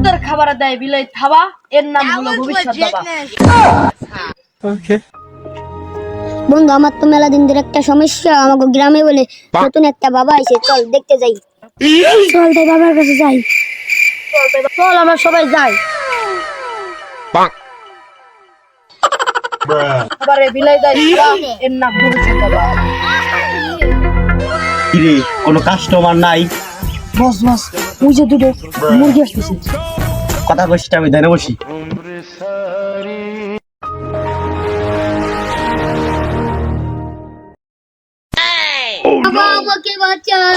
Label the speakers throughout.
Speaker 1: তোর খাবার দেয় বিলাই থাবা, এর নাম হলো ভবিষ্যৎ বাবা।
Speaker 2: ওকে
Speaker 3: বন্ধু, আমার তো মেলা দিন ধরে একটা সমস্যা। আমাকে গ্রামে বলে নতুন একটা বাবা আইছে, চল দেখতে যাই। চল তাই বাবার কাছে যাই।
Speaker 1: চল আমরা সবাই যাই। খাবারে বিলাই দেয় থাবা, এর নাম ভবিষ্যৎ বাবা।
Speaker 2: কিরে কোনো কাস্টমার নাই?
Speaker 1: বস বস, ওই যে দুটো মুরগি আসতেছে।
Speaker 2: কথা কইছিস, আমি ধানে বসি।
Speaker 3: বাবা আমাকে বাঁচান।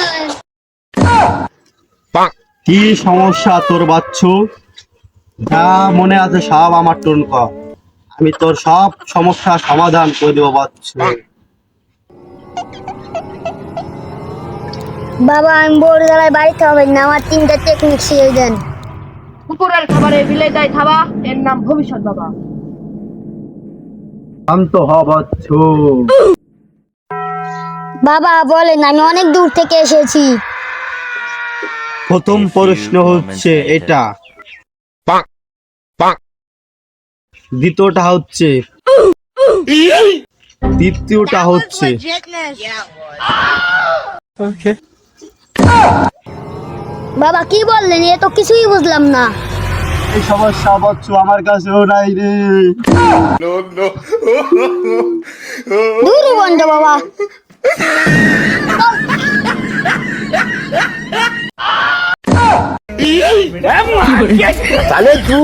Speaker 2: কি সমস্যা তোর বাচ্চু? যা মনে আছে সব আমার টুন ক, আমি তোর সব সমস্যার সমাধান করে দেবো বাচ্চু।
Speaker 3: বাবা আমি বড় জ্বালায় বাড়িতে হবে না, আমার 3টা টেকনিক শিখিয়ে দেন।
Speaker 1: কুকুরের খাবারে বিলাই দেয় থাবা, এর নাম ভবিষ্যৎ বাবা।
Speaker 2: শান্ত হ বাচ্চু।
Speaker 3: বাবা বলেন, আমি অনেক দূর থেকে এসেছি।
Speaker 2: প্রথম প্রশ্ন হচ্ছে এটা, দ্বিতীয়টা হচ্ছে, তৃতীয়টা হচ্ছে।
Speaker 3: বাবা কি বললেন? এ তো কিছুই বুঝলাম না।
Speaker 2: এই সমস্যা বাচ্চু আমার কাছেও নাই রে।
Speaker 3: দূর বন্ধ বাবা।
Speaker 4: साले तू